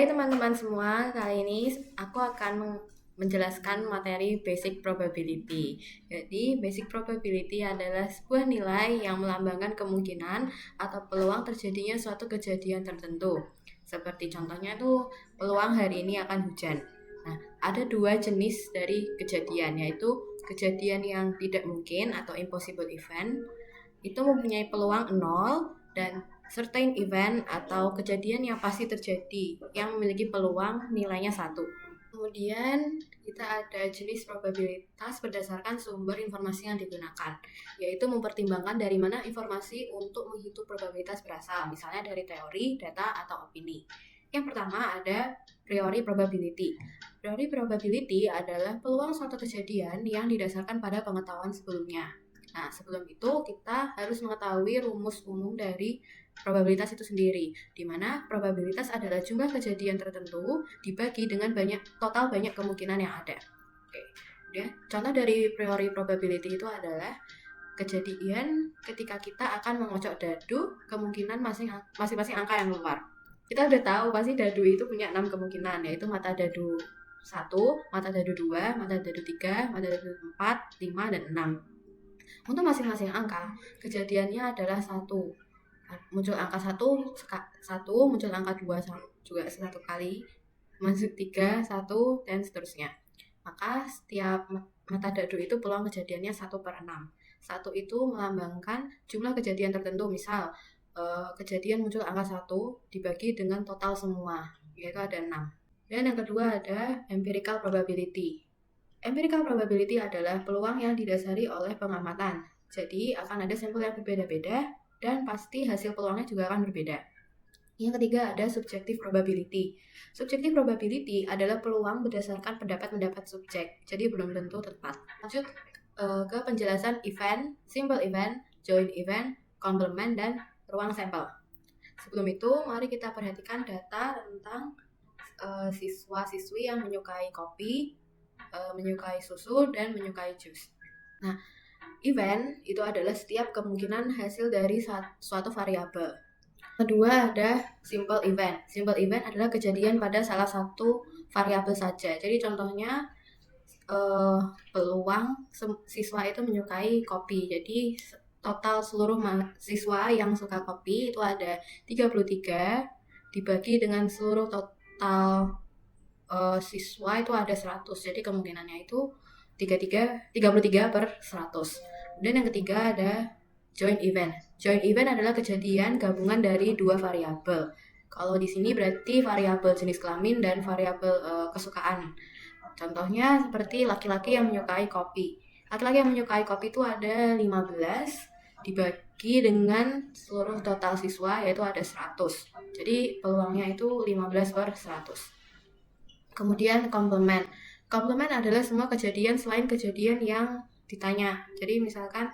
Hai teman-teman semua, kali ini aku akan menjelaskan materi basic probability. Jadi, basic probability adalah sebuah nilai yang melambangkan kemungkinan atau peluang terjadinya suatu kejadian tertentu. Seperti contohnya tuh, peluang hari ini akan hujan. Nah, ada dua jenis dari kejadian, yaitu kejadian yang tidak mungkin atau impossible event, itu mempunyai peluang 0, dan certain event atau kejadian yang pasti terjadi yang memiliki peluang nilainya 1. Kemudian kita ada jenis probabilitas berdasarkan sumber informasi yang digunakan, yaitu mempertimbangkan dari mana informasi untuk menghitung probabilitas berasal, misalnya dari teori, data, atau opini. Yang pertama ada priori probability. Priori probability adalah peluang suatu kejadian yang didasarkan pada pengetahuan sebelumnya. Nah, sebelum itu kita harus mengetahui rumus umum dari probabilitas itu sendiri, di mana probabilitas adalah jumlah kejadian tertentu dibagi dengan total banyak kemungkinan yang ada. Oke. Ya, contoh dari priori probability itu adalah kejadian ketika kita akan mengocok dadu, kemungkinan masing-masing angka yang keluar. Kita udah tahu pasti dadu itu punya 6 kemungkinan, yaitu mata dadu 1, mata dadu 2, mata dadu 3, mata dadu 4, 5, dan 6. Untuk masing-masing angka, kejadiannya adalah 1. Muncul angka 1, muncul angka 2 juga 1 kali, masuk 3, 1, dan seterusnya. Maka setiap mata dadu itu peluang kejadiannya 1/6. 1 itu melambangkan jumlah kejadian tertentu, misal kejadian muncul angka 1 dibagi dengan total semua, yaitu ada 6. Dan yang kedua ada empirical probability. Empirical probability adalah peluang yang didasari oleh pengamatan. Jadi akan ada sampel yang berbeda-beda dan pasti hasil peluangnya juga akan berbeda. Yang ketiga ada subjective probability. Subjective probability adalah peluang berdasarkan pendapat subjek, jadi belum tentu tepat. Lanjut ke penjelasan event, simple event, joint event, complement, dan ruang sampel. Sebelum itu, mari kita perhatikan data tentang siswa-siswi yang menyukai kopi, menyukai susu, dan menyukai jus. Nah, event itu adalah setiap kemungkinan hasil dari suatu variabel. Kedua ada simple event. Simple event adalah kejadian pada salah satu variabel saja. Jadi contohnya peluang siswa itu menyukai kopi. Jadi total seluruh siswa yang suka kopi itu ada 33 dibagi dengan seluruh total siswa itu ada 100. Jadi kemungkinannya itu 33/100. Dan yang ketiga ada joint event. Joint event adalah kejadian gabungan dari dua variabel. Kalau di sini berarti variabel jenis kelamin dan variabel kesukaan. Contohnya seperti laki-laki yang menyukai kopi. Laki-laki yang menyukai kopi itu ada 15 dibagi dengan seluruh total siswa yaitu ada 100. Jadi peluangnya itu 15/100. Kemudian komplement. Komplement adalah semua kejadian selain kejadian yang ditanya. Jadi misalkan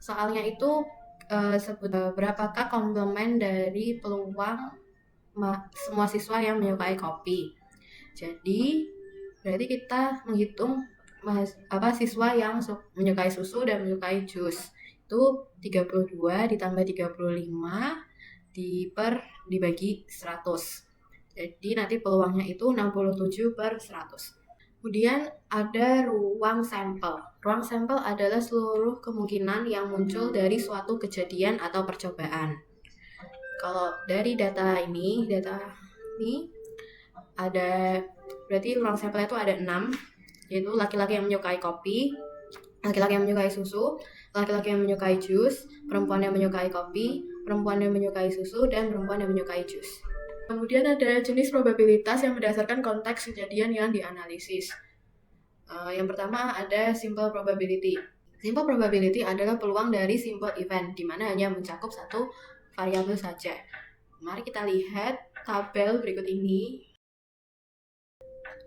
soalnya itu berapakah komplement dari peluang semua siswa yang menyukai kopi. Jadi berarti kita menghitung siswa yang menyukai susu dan menyukai jus. Itu 32 ditambah 35 dibagi 100. Jadi nanti peluangnya itu 67/100. Kemudian ada ruang sampel. Ruang sampel adalah seluruh kemungkinan yang muncul dari suatu kejadian atau percobaan. Kalau dari data ini ada, berarti ruang sampelnya itu ada 6, yaitu laki-laki yang menyukai kopi, laki-laki yang menyukai susu, laki-laki yang menyukai jus, perempuan yang menyukai kopi, perempuan yang menyukai susu, dan perempuan yang menyukai jus. Kemudian ada jenis probabilitas yang berdasarkan konteks kejadian yang dianalisis. Yang pertama ada simple probability. Simple probability adalah peluang dari simple event, di mana hanya mencakup satu variabel saja. Mari kita lihat tabel berikut ini.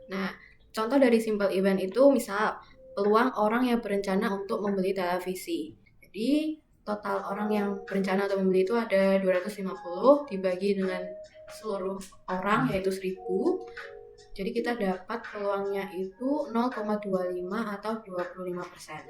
Nah, contoh dari simple event itu misal peluang orang yang berencana untuk membeli televisi. Jadi total orang yang berencana untuk membeli itu ada 250 dibagi dengan seluruh orang yaitu 1000. Jadi kita dapat peluangnya itu 0,25 atau 25%.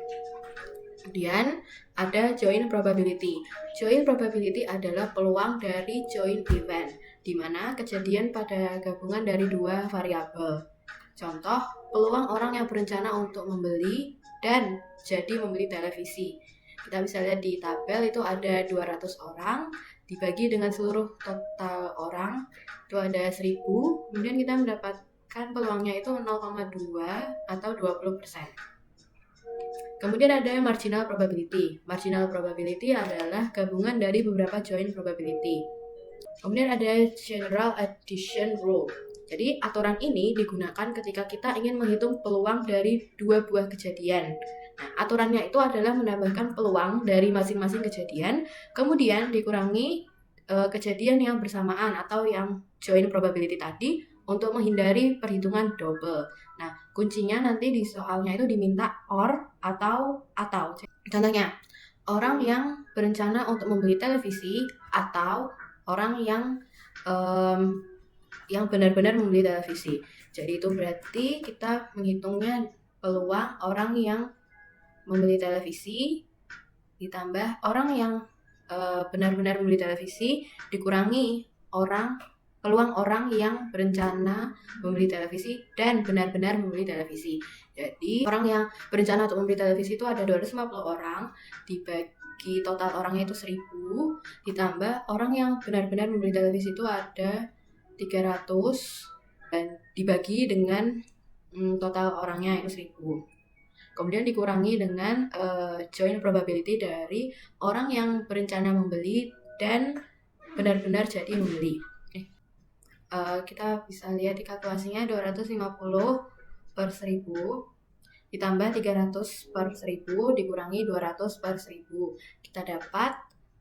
Kemudian ada joint probability. Joint probability adalah peluang dari joint event. di mana kejadian pada gabungan dari dua variabel. Contoh, peluang orang yang berencana untuk membeli dan jadi membeli televisi. Kita bisa lihat di tabel itu ada 200 orang, dibagi dengan seluruh total orang, itu ada 1000, kemudian kita mendapatkan peluangnya itu 0,2 atau 20%. Kemudian ada marginal probability. Marginal probability adalah gabungan dari beberapa joint probability. Kemudian ada general addition rule. Jadi aturan ini digunakan ketika kita ingin menghitung peluang dari dua buah kejadian. Nah, aturannya itu adalah menambahkan peluang dari masing-masing kejadian, kemudian dikurangi kejadian yang bersamaan atau yang joint probability tadi untuk menghindari perhitungan double. Nah, kuncinya nanti di soalnya itu diminta or atau. Contohnya, orang yang berencana untuk membeli televisi atau orang yang benar-benar membeli televisi. Jadi itu berarti kita menghitungnya peluang orang yang membeli televisi ditambah orang yang benar-benar membeli televisi dikurangi peluang orang yang berencana membeli televisi dan benar-benar membeli televisi. Jadi orang yang berencana untuk membeli televisi itu ada 250 orang, dibagi total orangnya itu 1000, ditambah orang yang benar-benar membeli televisi itu ada 300 dan dibagi dengan total orangnya itu 1000. Kemudian dikurangi dengan joint probability dari orang yang berencana membeli dan benar-benar jadi membeli. Kita bisa lihat di kalkulasinya 250 per 1000 ditambah 300 per 1000 dikurangi 200 per 1000. Kita dapat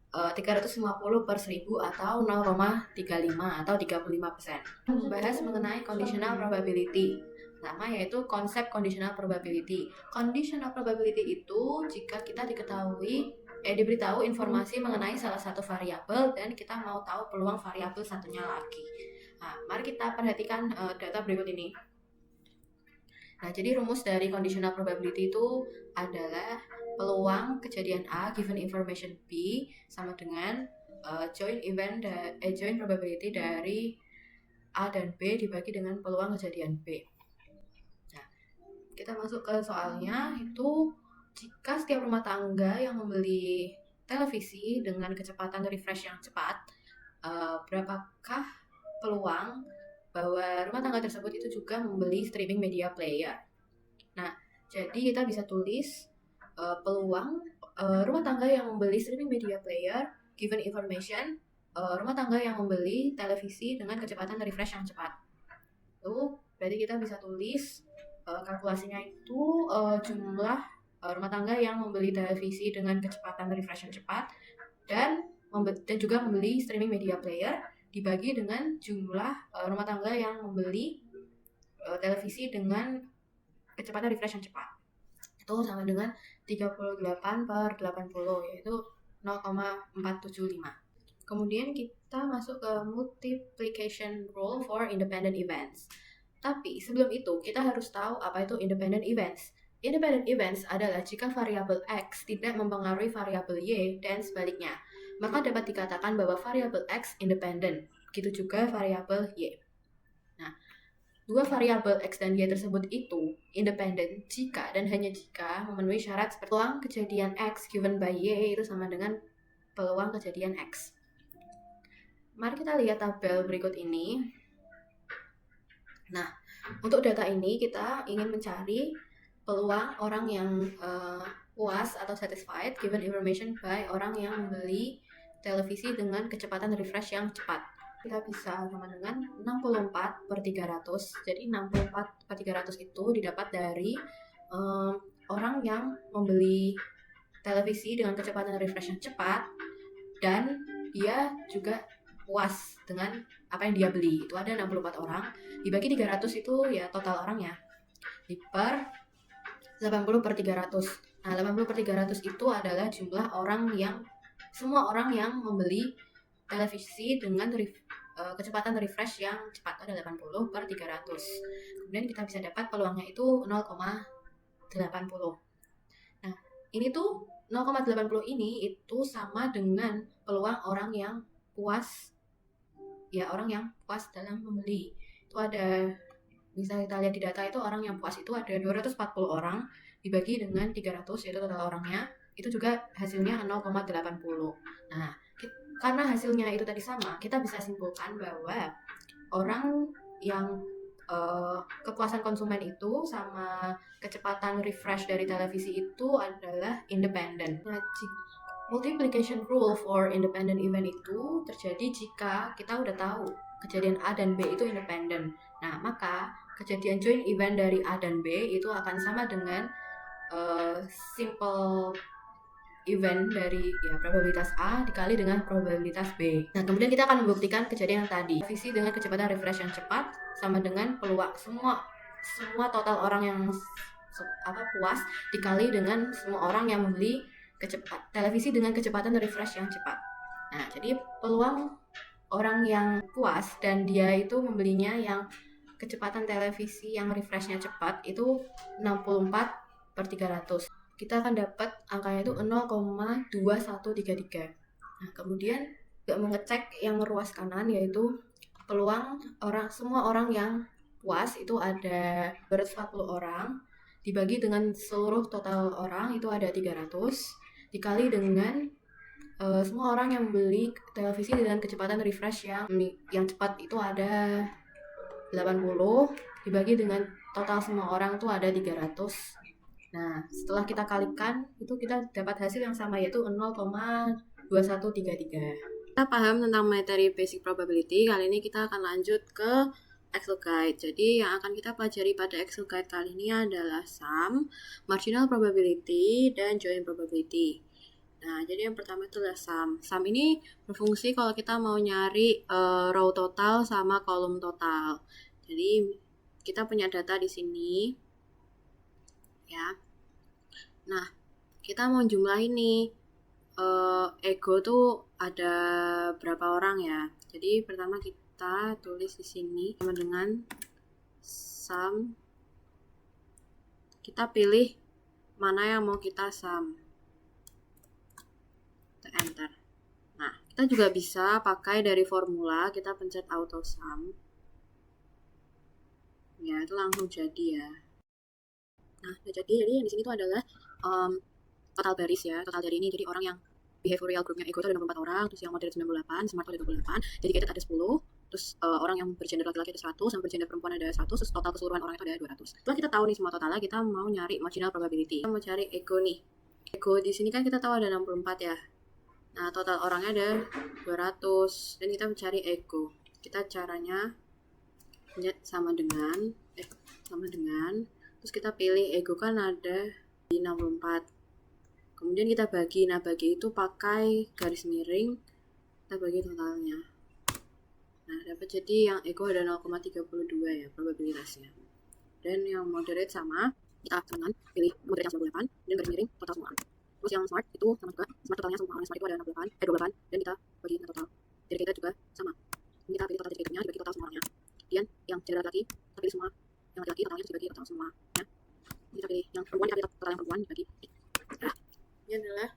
350 per 1000 atau 0,35 atau 35%. Membahas mengenai conditional probability. Pertama yaitu konsep conditional probability. Conditional probability itu jika kita diberitahu informasi mengenai salah satu variabel dan kita mau tahu peluang variabel satunya lagi. Nah, mari kita perhatikan data berikut ini. Nah, jadi rumus dari conditional probability itu adalah peluang kejadian A given information B sama dengan joint probability dari A dan B dibagi dengan peluang kejadian B. Nah, kita masuk ke soalnya, itu jika setiap rumah tangga yang membeli televisi dengan kecepatan refresh yang cepat, berapakah peluang bahwa rumah tangga tersebut itu juga membeli streaming media player. Nah, jadi kita bisa tulis peluang rumah tangga yang membeli streaming media player given information, rumah tangga yang membeli televisi dengan kecepatan refresh yang cepat. Itu berarti kita bisa tulis kalkulasinya itu jumlah rumah tangga yang membeli televisi dengan kecepatan refresh yang cepat dan juga membeli streaming media player dibagi dengan jumlah rumah tangga yang membeli televisi dengan kecepatan refresh yang cepat. Itu sama dengan 38 per 80, yaitu 0,475. Kemudian kita masuk ke multiplication rule for independent events. Tapi sebelum itu kita harus tahu apa itu independent events. Independent events adalah jika variabel X tidak mempengaruhi variabel Y dan sebaliknya, maka dapat dikatakan bahwa variabel X independen, begitu juga variabel Y. Nah, dua variabel X dan Y tersebut itu independen jika dan hanya jika memenuhi syarat seperti peluang kejadian X given by Y itu sama dengan peluang kejadian X. Mari kita lihat tabel berikut ini. Nah, untuk data ini kita ingin mencari peluang orang yang puas atau satisfied given information by orang yang membeli televisi dengan kecepatan refresh yang cepat. Kita bisa sama dengan 64 per 300. Jadi 64 per 300 itu didapat dari orang yang membeli televisi dengan kecepatan refresh yang cepat dan dia juga puas dengan apa yang dia beli. Itu ada 64 orang. Dibagi 300 itu ya total orangnya. Per 80 per 300. Nah, 80 per 300 itu adalah jumlah semua orang yang membeli televisi dengan kecepatan refresh yang cepat, ada 80 per 300. Kemudian kita bisa dapat peluangnya itu 0,80. Nah, ini tuh 0,80 ini itu sama dengan peluang orang yang puas ya orang yang puas dalam membeli. Itu ada, bisa kita lihat di data itu orang yang puas itu ada 240 orang dibagi dengan 300 yaitu total orangnya, itu juga hasilnya 0,80. Nah, karena hasilnya itu tadi sama, kita bisa simpulkan bahwa orang yang kepuasan konsumen itu sama kecepatan refresh dari televisi itu adalah independen. Nah, multiplication rule for independent event itu terjadi jika kita udah tahu kejadian A dan B itu independen. Nah, maka kejadian joint event dari A dan B itu akan sama dengan simple event dari ya probabilitas A dikali dengan probabilitas B. Nah, kemudian kita akan membuktikan kejadian yang tadi. Televisi dengan kecepatan refresh yang cepat sama dengan peluang semua total orang yang puas dikali dengan semua orang yang membeli televisi dengan kecepatan refresh yang cepat. Nah, jadi peluang orang yang puas dan dia itu membelinya yang kecepatan televisi yang refreshnya cepat itu 64/300. Kita akan dapat angkanya itu 0,2133. Nah, kemudian juga mengecek yang ruas kanan yaitu peluang semua orang yang puas itu ada 240 orang dibagi dengan seluruh total orang itu ada 300 dikali dengan semua orang yang membeli televisi dengan kecepatan refresh yang cepat itu ada 80 dibagi dengan total semua orang itu ada 300. Nah, setelah kita kalikan, itu kita dapat hasil yang sama yaitu 0,2133. Kita paham tentang materi basic probability, kali ini kita akan lanjut ke Excel Guide. Jadi yang akan kita pelajari pada Excel Guide kali ini adalah sum, marginal probability, dan joint probability. Nah, jadi yang pertama itu adalah sum. Sum ini berfungsi kalau kita mau nyari row total sama kolom total. Jadi kita punya data di sini. Ya. Nah, kita mau jumlahin nih ego tuh ada berapa orang ya. Jadi pertama kita tulis di sini sama dengan sum. Kita pilih mana yang mau kita sum. Kita enter. Nah, kita juga bisa pakai dari formula, kita pencet auto sum. Ya, itu langsung jadi ya. Nah, jadi yang di sini tuh adalah total baris ya, total dari ini. Jadi orang yang behavioral groupnya ego itu ada 64 orang, terus yang moderate 98, smart ada 28, dedicated ada 10, terus orang yang bergender laki-laki ada 100, yang bergender perempuan ada 100, terus total keseluruhan orang itu ada 200. Setelah kita tahu nih semua totalnya, kita mau nyari marginal probability. Kita mau cari ego nih. Ego di sini kan kita tahu ada 64 ya. Nah, total orangnya ada 200, dan kita mencari ego. Kita caranya sama dengan terus kita pilih ego kan ada di 64. Kemudian kita bagi. Nah, bagi itu pakai garis miring. Kita bagi totalnya. Nah, dapat jadi yang ego ada 0,32 ya probabilitasnya. Dan yang moderate sama, kita dengan pilih moderate yang 98 dan garis miring total semua. Terus yang smart itu sama juga. Smart totalnya semua orang smart itu ada 28 dan kita bagi total. Jadi kita juga sama. Ini kita pilih total dedicatednya dibagi total semuanya. Kemudian yang gender laki kita pilih semua. Yang laki-laki totalnya dibagi total semua ya. Kita pilih yang perempuan, kita pilih total yang perempuan dibagi. Nah, ini adalah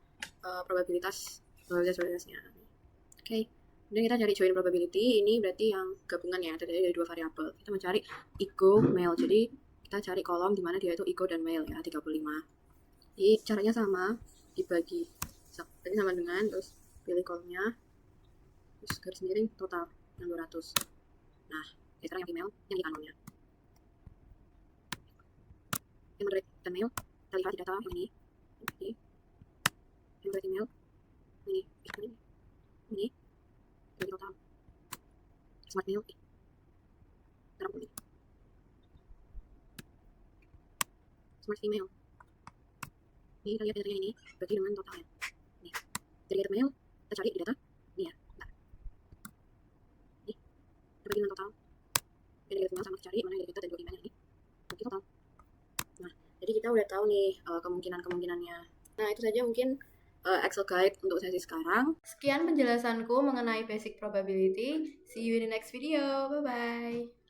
probabilitasnya. Oke. Kemudian kita cari joint probability. Ini berarti yang gabungan ya, terdiri dari dua variabel. Kita mencari ego male. Jadi kita cari kolom di mana dia itu ego dan male ya, 35. Jadi caranya sama, dibagi. Tadi sama dengan terus pilih kolomnya. Terus garis miring total yang 200. Nah, sekarang yang female, yang di kanannya. Yang moderate dan male, kita lihat di data yang ini. Oke. Yang moderate male, ini bagi total. Smart male, taruh ini. Smart female, ini kita lihat datanya ini bagi dengan totalnya. Nih, dari data male kita cari di data ini ya. Bentar. Nih, kita bagi dengan total. Dan dari female sama kita cari mana yang dari kita dan dua gimana ini. Bagi total. Nah, jadi kita udah tahu nih kemungkinannya. Nah, itu saja mungkin Excel Guide untuk sesi sekarang. Sekian penjelasanku mengenai basic probability. See you in the next video. Bye-bye.